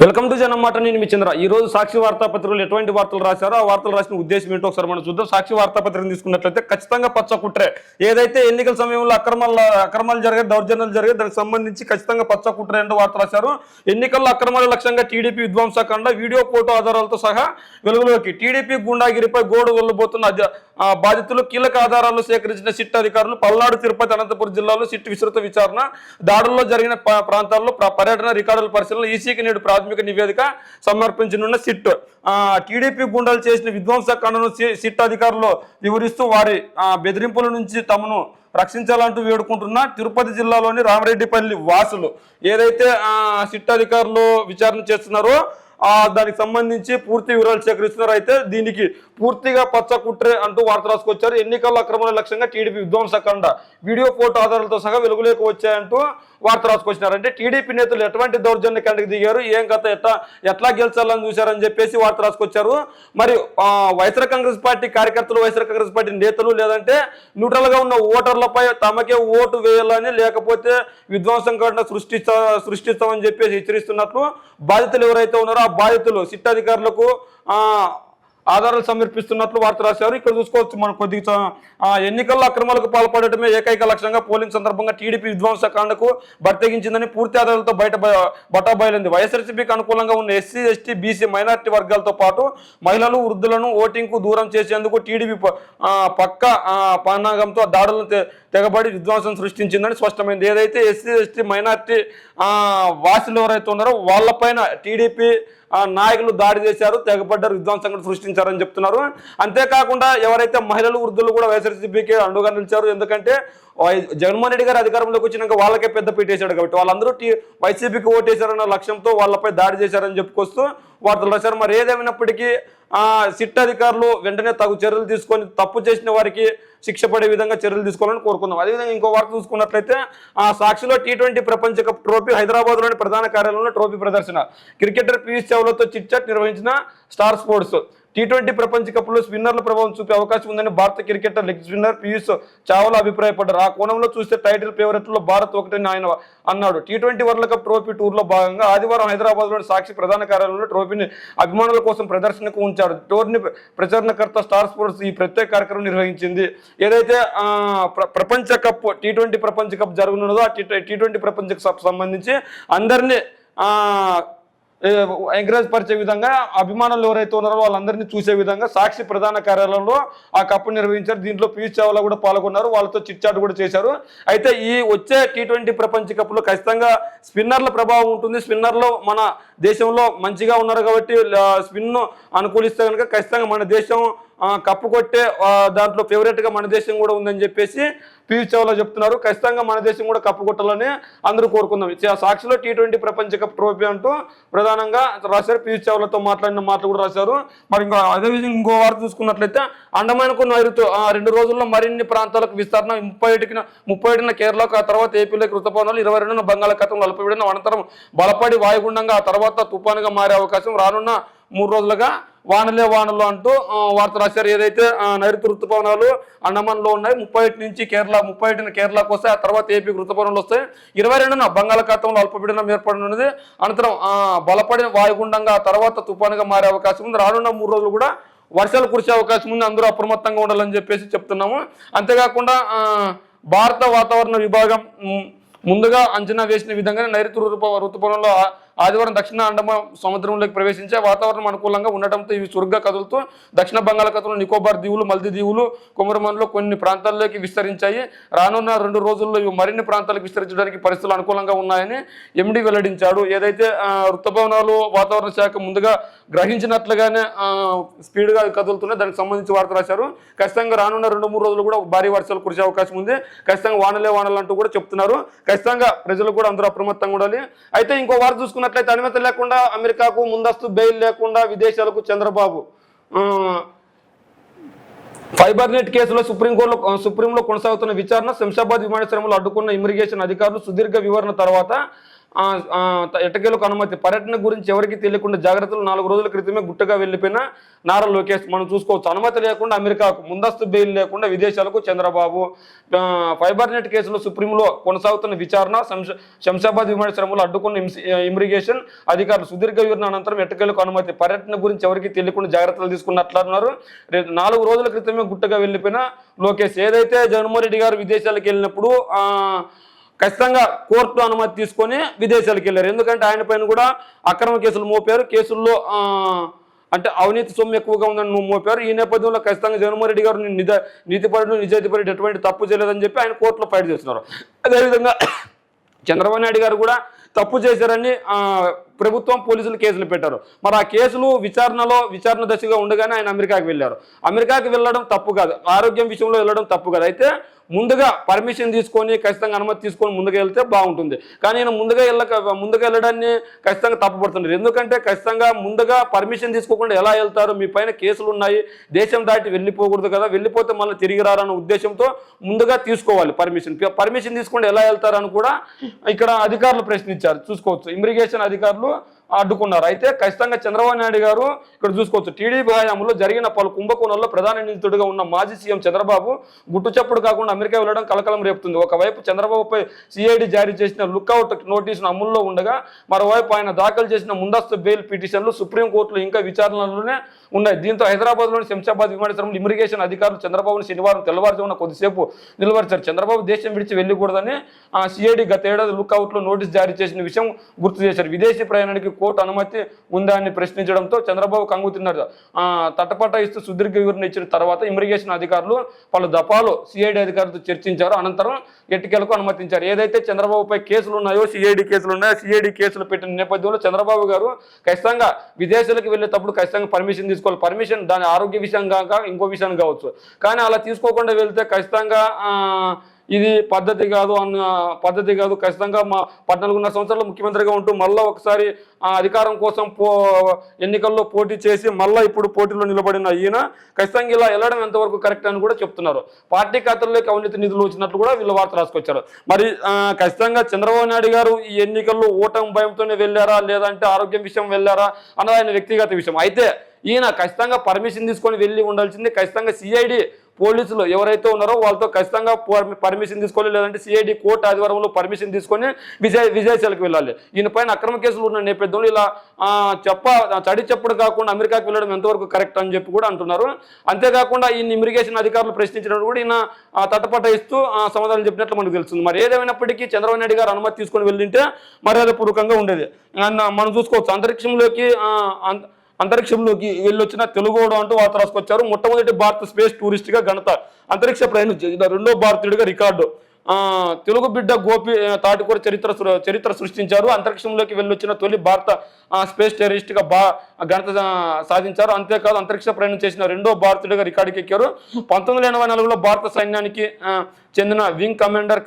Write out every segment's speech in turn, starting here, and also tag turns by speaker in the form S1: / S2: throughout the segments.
S1: Welcome to జనమాట. నేను మీ చంద్ర. ఈ రోజు సాక్షి వార్తాపత్రికలు ఎటువంటి వార్తలు రాశారో ఆ వార్తలు రాసిన ఉద్దేశం ఏంటో ఒకసారి మనం చూద్దాం. సాక్షి వార్తాపత్రికను తీసుకున్నట్లయితే ఖచ్చితంగా పచ్చ కుట్రే, ఏదైతే ఎన్నికల సమయంలో అక్రమాలు జరిగాయి, దౌర్జన్యాలు జరిగాయి, దానికి సంబంధించి ఖచ్చితంగా పచ్చ కుట్రే అంటూ వార్త రాశారు. ఎన్నికల్లో అక్రమాల లక్ష్యంగా టీడీపీ విధ్వంసకాండ వీడియో ఫోటో ఆధారాలతో సహా వెలుగులోకి. టీడీపీ గుండాగిరిపై గోడు వెళ్లబోతున్న బాధితులు కీలక ఆధారాలు సేకరించిన సిట్ అధికారులు. పల్నాడు, తిరుపతి, అనంతపురం జిల్లాలో సిట్ విస్తృత విచారణ. దాడుల్లో జరిగిన ప్రాంతాల్లో పర్యటన రికార్డుల పరిశీలన. ఈసీకి నేడు ప్రాథమిక నివేదిక సమర్పించనున్న సిట్. టీడీపీ గుండాలు చేసిన విధ్వంసకాండను సిట్ అధికారులు వివరిస్తూ వారి బెదిరింపుల నుంచి తమను రక్షించాలంటూ వేడుకుంటున్న తిరుపతి జిల్లాలోని రామరెడ్డిపల్లి వాసులు ఏదైతే సిట్ అధికారులు విచారణ చేస్తున్నారో దానికి సంబంధించి పూర్తి వివరాలు సేకరిస్తున్నారు. అయితే దీనికి పూర్తిగా పచ్చ కుట్రే అంటూ వార్త రాసుకొచ్చారు. ఎన్నికల అక్రమాల లక్ష్యంగా టీడీపీ విధ్వంసకాండ వీడియో ఫోటో ఆధారాలతో సహా వెలుగులోకి వచ్చాయంటూ వార్త రాసుకొచ్చినారు. అంటే టీడీపీ నేతలు ఎటువంటి దౌర్జన్య కండకి దిగారు, ఏం కథ, ఎట్లా గెలిచాలని చూశారని చెప్పేసి వార్త రాసుకొచ్చారు. మరి వైఎస్ఆర్ కాంగ్రెస్ పార్టీ కార్యకర్తలు, వైఎస్ఆర్ కాంగ్రెస్ పార్టీ నేతలు లేదంటే న్యూట్రల్ గా ఉన్న ఓటర్లపై తమకే ఓటు వేయాలని, లేకపోతే విధ్వంసకాండ సృష్టిస్తామని చెప్పేసి హెచ్చరిస్తున్నట్లు బాధితులు ఎవరైతే ఉన్నారో ఆ బాధితులు సిట్ అధికారులకు ఆధారాలు సమర్పిస్తున్నట్లు వార్త రాశారు. ఇక్కడ చూసుకోవచ్చు మనం కొద్దిగా ఎన్నికల్లో అక్రమాలకు పాల్పడటమే ఏకైక లక్ష్యంగా పోలింగ్ సందర్భంగా టీడీపీ విధ్వంసకాండకు బరితెగించిందని పూర్తి ఆధారాలతో బయటబయలింది. వైఎస్ఆర్సీపీకి అనుకూలంగా ఉన్న ఎస్సీ, ఎస్టీ, బీసీ, మైనారిటీ వర్గాలతో పాటు మహిళలు, వృద్ధులను ఓటింగ్ కు దూరం చేసేందుకు టీడీపీ పక్క పన్నాగంతో దాడులను తెగబడి విధ్వంసం సృష్టించిందని స్పష్టమైంది. ఏదైతే ఎస్సీ, ఎస్టీ, మైనారిటీ వాసులు ఎవరైతే ఉన్నారో వాళ్ళపైన టీడీపీ నాయకులు దాడి చేశారు, తెగబడ్డారు, విధ్వంసం సృష్టించారని చెప్తున్నారు. అంతేకాకుండా ఎవరైతే మహిళలు, వృద్ధులు కూడా వైఎస్ఆర్సీపీకి అండుగా నిలిచారు. ఎందుకంటే జగన్మోహన్ రెడ్డి గారు అధికారంలోకి వచ్చినాక వాళ్ళకే పెద్ద పెట్టేశాడు కాబట్టి వాళ్ళందరూ వైసీపీకి ఓటేశారన్న లక్ష్యంతో వాళ్ళపై దాడి చేశారని చెప్పుకొస్తూ వార్తలు రాశారు. మరి ఏదేమైనప్పటికీ సిట్ అధికారులు వెంటనే తగు చర్యలు తీసుకొని తప్పు చేసిన వారికి శిక్ష పడే విధంగా చర్యలు తీసుకోవాలని కోరుకుందాం. అదేవిధంగా ఇంకో వార్త చూసుకున్నట్లయితే సాక్షిలో T20 ప్రపంచ కప్ ట్రోఫీ హైదరాబాద్లోని ప్రధాన కార్యాలయంలో ట్రోఫీ ప్రదర్శన. క్రికెటర్ పీయూష్ చావ్లాతో చిట్ చాట్ నిర్వహించిన స్టార్ స్పోర్ట్స్. T20 ప్రపంచ కప్లో స్పిన్నర్ల ప్రభావం చూపే అవకాశం ఉందని భారత cricketer leg spinner Piyush Chawla అభిప్రాయపడ్డారు. ఆ కోణంలో చూస్తే టైటిల్ ఫేవరెట్లో భారత్ ఒకటని ఆయన అన్నాడు. T20 వరల్డ్ కప్ ట్రోఫీ టూర్లో భాగంగా ఆదివారం హైదరాబాద్లోని సాక్షి ప్రధాన కార్యాలయంలో ట్రోఫీని అభిమానుల కోసం ప్రదర్శనకు ఉంచాడు. టోర్నీ ప్రచారణకర్త స్టార్ స్పోర్ట్స్ ఈ ప్రత్యేక కార్యక్రమం నిర్వహించింది. ఏదైతే ప్రపంచ కప్ T20 ప్రపంచ కప్ జరగనున్నదో ఆ T20 ప్రపంచ కప్ సంబంధించి అందరినీ ఎంకరేజ్ పరిచే విధంగా అభిమానులు ఎవరైతే ఉన్నారో వాళ్ళందరినీ చూసే విధంగా సాక్షి ప్రధాన కార్యాలయంలో ఆ కప్పు నిర్వహించారు. దీంట్లో పీయూష్ చావ్లా కూడా పాల్గొన్నారు, వాళ్ళతో చిట్ చాట్ కూడా చేశారు. అయితే ఈ వచ్చే T20 ప్రపంచ కప్లో ఖచ్చితంగా స్పిన్నర్ల ప్రభావం ఉంటుంది. స్పిన్నర్లు మన దేశంలో మంచిగా ఉన్నారు కాబట్టి స్పిన్ను అనుకూలిస్తే కనుక ఖచ్చితంగా మన దేశం కప్పు కొట్టే దాంట్లో ఫేవరెట్గా మన దేశం కూడా ఉందని చెప్పేసి పీయూష్ చావ్లా చెప్తున్నారు. ఖచ్చితంగా మన దేశం కూడా కప్పు కొట్టాలని అందరూ కోరుకుందాం. సాక్షిలో T20 ప్రపంచ కప్ ట్రోఫీ అంటూ ప్రధానంగా రాశారు. పీయూష్ చావ్లాతో మాట్లాడిన మాటలు కూడా రాశారు. మరి ఇంకా అదేవిధంగా ఇంకో వార్త చూసుకున్నట్లయితే అండమాన్కు నైరుతు 2 రోజుల్లో మరిన్ని ప్రాంతాలకు విస్తరణ. 31న కేరళకు, ఆ తర్వాత ఏపీలోకి ఋతుపవనాలు. 22న బంగాళాఖాతంలో అల్పపీడనం అనంతరం బలపడి వాయుగుండంగా, ఆ తర్వాత తుఫానుగా మారే అవకాశం. రానున్న 3 రోజులుగా వానలు అంటూ వార్త రాశారు. ఏదైతే నైరుతి ఋతుపవనాలు అండమాన్లో ఉన్నాయి. 31 నుంచి కేరళ, 31న కేరళకు వస్తాయి, ఆ తర్వాత ఏపీకి ఋతుపవనాలు వస్తాయి. 22న బంగాళాఖాతంలో అల్పపీడనం ఏర్పడనున్నది. అనంతరం బలపడిన వాయుగుండంగా, ఆ తర్వాత తుఫానుగా మారే అవకాశం ఉంది. రానున్న 3 రోజులు కూడా వర్షాలు కురిసే అవకాశం ఉంది. అందరూ అప్రమత్తంగా ఉండాలని చెప్పేసి చెప్తున్నాము. అంతేకాకుండా భారత వాతావరణ విభాగం ముందుగా అంచనా వేసిన విధంగానే నైరుతి ఋతుపవనంలో ఆదివారం దక్షిణ అండమాన్ సముద్రంలోకి ప్రవేశించే వాతావరణం అనుకూలంగా ఉండటంతో ఇవి చురుగ్గా కదులుతూ దక్షిణ బంగాళాఖాతంలో నికోబార్ దీవులు, మల్దీవులు, కొమరమన్లో కొన్ని ప్రాంతాల్లోకి విస్తరించాయి. రానున్న 2 రోజుల్లో ఇవి మరిన్ని ప్రాంతాలకు విస్తరించడానికి పరిస్థితులు అనుకూలంగా ఉన్నాయని ఎండీ వెల్లడించాడు. ఏదైతే ఋతుపవనాలు వాతావరణ శాఖ ముందుగా గ్రహించినట్లుగానే స్పీడ్గా కదులుతున్నాయి, దానికి సంబంధించి వార్త రాశారు. ఖచ్చితంగా రానున్న 2-3 రోజులు కూడా భారీ వర్షాలు కురిసే అవకాశం ఉంది. ఖచ్చితంగా వానలు అంటూ కూడా చెప్తున్నారు. ఖచ్చితంగా ప్రజలు కూడా అందరూ అప్రమత్తంగా ఉండాలి. అయితే ఇంకో వార్త చూసుకున్నట్లయితే అనుమతి లేకుండా అమెరికాకు ముందస్తు బెయిల్ లేకుండా విదేశాలకు చంద్రబాబు. ఫైబర్ నెట్ కేసులో సుప్రీంలో కొనసాగుతున్న విచారణ. శంషాబాద్ విమానాశ్రయంలో అడ్డుకున్న ఇమిగ్రేషన్ అధికారులు సుదీర్ఘ వివరణ తర్వాత ఎట్టకేలకు అనుమతి. పర్యటన గురించి ఎవరికి తెలియకుండా జాగ్రత్తలు 4 రోజుల క్రితమే గుట్టగా వెళ్లిపోయిన నారా లోకేష్. మనం చూసుకోవచ్చు, అనుమతి లేకుండా అమెరికాకు, ముందస్తు బెయిల్ లేకుండా విదేశాలకు చంద్రబాబు. ఫైబర్ నెట్ కేసులో సుప్రీంలో కొనసాగుతున్న విచారణ, శంషాబాద్ విమానాశ్రయంలో అడ్డుకున్న ఇమిగ్రేషన్ అధికారులు సుదీర్ఘ వివరణ అనంతరం ఎట్టకేలకు అనుమతి. పర్యటన గురించి ఎవరికి తెలియకుండా జాగ్రత్తలు తీసుకున్నట్లన్నారు. 4 రోజుల క్రితమే గుట్టగా వెళ్లిపోయిన లోకేష్. ఏదైతే జగన్మోహన్ రెడ్డి గారు విదేశాలకు వెళ్ళినప్పుడు ఖచ్చితంగా కోర్టు అనుమతి తీసుకొని విదేశాలకు వెళ్ళారు. ఎందుకంటే ఆయన పైన కూడా అక్రమ కేసులు మోపారు. కేసుల్లో అంటే అవినీతి సొమ్ము ఎక్కువగా ఉందని మోపారు. ఈ నేపథ్యంలో ఖచ్చితంగా జగన్మోహన్ రెడ్డి గారు నీతిపరుడు, నిజాయితీపరుడు, ఎటువంటి తప్పు చేయలేదని చెప్పి ఆయన కోర్టులో ఫైట్ చేస్తున్నారు. అదేవిధంగా చంద్రబాబు నాయుడు గారు కూడా తప్పు చేశారని ప్రభుత్వం, పోలీసులు కేసులు పెట్టారు. మరి ఆ కేసులు విచారణ దశగా ఉండగానే ఆయన అమెరికాకి వెళ్ళారు. అమెరికాకి వెళ్ళడం తప్పు కాదు, ఆరోగ్యం విషయంలో వెళ్ళడం తప్పు కాదు. అయితే ముందుగా పర్మిషన్ తీసుకొని ఖచ్చితంగా అనుమతి తీసుకొని ముందుగా వెళ్తే బాగుంటుంది. కానీ నేను ముందుగా వెళ్ళడాన్ని ఖచ్చితంగా తప్పుపడుతున్నారు. ఎందుకంటే ఖచ్చితంగా ముందుగా పర్మిషన్ తీసుకోకుండా ఎలా వెళ్తారు? మీ పైన కేసులు ఉన్నాయి, దేశం దాటి వెళ్ళిపోకూడదు కదా, వెళ్ళిపోతే మళ్ళీ తిరిగి రారన్న ఉద్దేశంతో ముందుగా తీసుకోవాలి పర్మిషన్ తీసుకుంటే ఎలా వెళ్తారని కూడా ఇక్కడ అధికారులు ప్రశ్నించారు. చూసుకోవచ్చు, ఇమిగ్రేషన్ అధికారులు అడ్డుకున్నారు. అయితే ఖచ్చితంగా చంద్రబాబు నాయుడు గారు ఇక్కడ చూసుకోవచ్చు, టీడీపీ హయాంలో జరిగిన పలు కుంభకోణాల్లో ప్రధాన నిందితుడిగా ఉన్న మాజీ సీఎం చంద్రబాబు గుట్టుచప్పుడు కాకుండా అమెరికా వెళ్లడం కలకలం రేపుతుంది. ఒకవైపు చంద్రబాబుపై సిఐడి జారీ చేసిన లుక్అవుట్ నోటీసును అమల్లో ఉండగా, మరోవైపు ఆయన దాఖలు చేసిన ముందస్తు బెయిల్ పిటిషన్లు సుప్రీంకోర్టులో ఇంకా విచారణలోనే ఉన్నాయి. దీంతో హైదరాబాద్లోని శంషాబాద్ విమానాశ్రయంలో ఇమిగ్రేషన్ అధికారులు చంద్రబాబును శనివారం తెల్లవారుజామున కొద్దిసేపు నిలువరించారు. చంద్రబాబు దేశం విడిచి వెళ్ళకూడదని సిఐడి గత ఏడాది లుక్అవుట్లో నోటీసు జారీ చేసిన విషయం గుర్తు చేశారు. విదేశీ ప్రయాణానికి కోర్టు అనుమతి ఉందా అని ప్రశ్నించడంతో చంద్రబాబు కంగుతిన్నారు. తటపటాయిస్తూ సుదీర్ఘ వివరణ ఇచ్చిన తర్వాత ఇమిగ్రేషన్ అధికారులు పలు దఫాలు సిఐడి అధికారులతో చర్చించారు. అనంతరం ఎట్టికేలకు అనుమతించారు. ఏదైతే చంద్రబాబుపై కేసులు ఉన్నాయో, సిఐడి కేసులు పెట్టిన నేపథ్యంలో చంద్రబాబు గారు ఖచ్చితంగా విదేశాలకు వెళ్ళేటప్పుడు ఖచ్చితంగా పర్మిషన్ తీసుకోవాలి. పర్మిషన్ దాని ఆరోగ్య విషయం కాక ఇంకో విషయం కావచ్చు. కానీ అలా తీసుకోకుండా వెళ్తే ఖచ్చితంగా ఇది పద్ధతి కాదు. ఖచ్చితంగా మా 14.5 సంవత్సరాలు ముఖ్యమంత్రిగా ఉంటూ మళ్ళీ ఒకసారి అధికారం కోసం ఎన్నికల్లో పోటీ చేసి మళ్ళీ ఇప్పుడు పోటీలో నిలబడిన ఈయన ఖచ్చితంగా ఇలా వెళ్ళడం ఎంతవరకు కరెక్ట్ అని కూడా చెప్తున్నారు. పార్టీ ఖాతాల్లోకి అవినీతి నిధులు వచ్చినట్లు కూడా వీళ్ళు వార్త రాసుకొచ్చారు. మరి ఖచ్చితంగా చంద్రబాబు నాయుడు గారు ఈ ఎన్నికల్లో ఓటమి భయంతోనే వెళ్ళారా, లేదంటే ఆరోగ్యం విషయం వెళ్ళారా అన్నది ఆయన వ్యక్తిగత విషయం. అయితే ఈయన ఖచ్చితంగా పర్మిషన్ తీసుకొని వెళ్ళి ఉండాల్సింది. ఖచ్చితంగా సిఐడి పోలీసులు ఎవరైతే ఉన్నారో వాళ్ళతో ఖచ్చితంగా పర్మిషన్ తీసుకోవాలి, లేదంటే సిఐడి కోర్టు ఆదివారంలో పర్మిషన్ తీసుకొని విదేశాలకు వెళ్ళాలి. ఈయన పైన అక్రమ కేసులు ఉన్న నేపథ్యంలో ఇలా చడి చెప్పుడు కాకుండా అమెరికాకి వెళ్ళడం ఎంతవరకు కరెక్ట్ అని చెప్పి కూడా అంటున్నారు. అంతేకాకుండా ఈయన ఇమిగ్రేషన్ అధికారులు ప్రశ్నించినప్పుడు కూడా ఈయన తటపటాయిస్తూ సమాధానం చెప్పినట్లు మనకు తెలుస్తుంది. మరి ఏదేమైనప్పటికీ చంద్రబాబు నాయుడు గారు అనుమతి తీసుకొని వెళ్ళింటే మర్యాదపూర్వకంగా ఉండేది. మనం చూసుకోవచ్చు, అంతరిక్షంలోకి వెళ్ళొచ్చిన తెలుగోడు అంటూ వార్త రాసుకొచ్చారు. మొట్టమొదటి భారత స్పేస్ టూరిస్ట్గా ఘనత, అంతరిక్ష ప్రయాణం చేసిన 2వ భారతీయుడిగా రికార్డు. తెలుగు బిడ్డ గోపి తాటికూర చరిత్ర సృష్టించారు. అంతరిక్షంలోకి వెళ్ళొచ్చిన తొలి భారత స్పేస్ టూరిస్ట్గా ఘనత సాధించారు. అంతేకాదు అంతరిక్ష ప్రయాణం చేసిన 2వ భారతీయుడిగా రికార్డుకి ఎక్కారు. 1984లో భారత సైన్యానికి చెందిన వింగ్ కమాండర్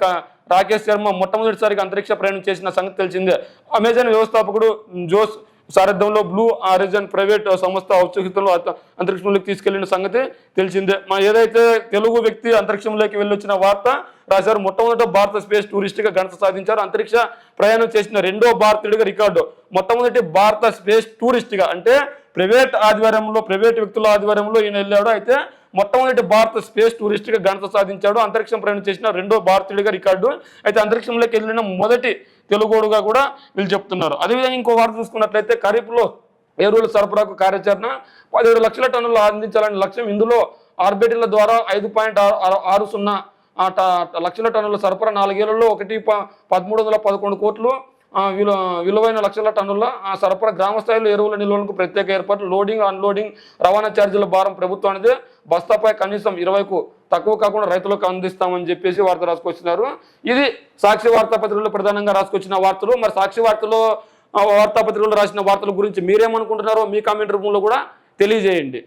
S1: రాకేష్ శర్మ మొట్టమొదటిసారిగా అంతరిక్ష ప్రయాణం చేసిన సంగతి తెలిసిందే. అమెజాన్ వ్యవస్థాపకుడు జోస్ సారథ్యంలో బ్లూ ఆరిజిన్ ప్రైవేట్ సంస్థ ఔత్సుహితంలో అంతరిక్షంలోకి తీసుకెళ్లిన సంగతి తెలిసిందే. ఏదైతే తెలుగు వ్యక్తి అంతరిక్షంలోకి వెళ్ళొచ్చిన వార్త రాశారు. మొట్టమొదటి భారత స్పేస్ టూరిస్ట్గా ఘనత సాధించారు. అంతరిక్ష ప్రయాణం చేసిన 2వ భారతీయుడిగా రికార్డు. మొట్టమొదటి భారత స్పేస్ టూరిస్ట్గా అంటే ప్రైవేట్ వ్యక్తుల ఆధ్వర్యంలో ఈయన వెళ్ళాడు. అయితే మొట్టమొదటి భారత స్పేస్ టూరిస్ట్గా ఘనత సాధించాడు. అంతరిక్షం ప్రయాణం చేసిన 2వ భారతీయుడిగా రికార్డు. అయితే అంతరిక్షంలోకి వెళ్ళిన మొదటి తెలుగోడుగా కూడా వీళ్ళు చెప్తున్నారు. అదేవిధంగా ఇంకో వార్త చూసుకున్నట్లయితే ఖరీఫ్లో ఎరువుల సరఫరాకు కార్యాచరణ 17 లక్షల టన్నులు అందించాలనే లక్ష్యం. ఇందులో ఆర్బిటిల ద్వారా 5.60 లక్షల టన్నుల సరఫరా, 4 ఏళ్లలో 1,311 కోట్లు విలువైన లక్షల టన్నుల సరఫరా. గ్రామ స్థాయిలో ఎరువుల నిల్వలకు ప్రత్యేక ఏర్పాట్లు. లోడింగ్ అన్లోడింగ్ రవాణా ఛార్జీల భారం ప్రభుత్వానికి బస్తాపై కనీసం 20కు తక్కువ కాకుండా రైతులకు అందిస్తామని చెప్పేసి వార్త రాసుకొచ్చినారు. ఇది సాక్షి వార్తాపత్రికలో ప్రధానంగా రాసుకొచ్చిన వార్తలు. మరి సాక్షి వార్తాపత్రికలో రాసిన వార్తల గురించి మీరేమనుకుంటున్నారో మీ కామెంట్ రూపంలో కూడా తెలియజేయండి.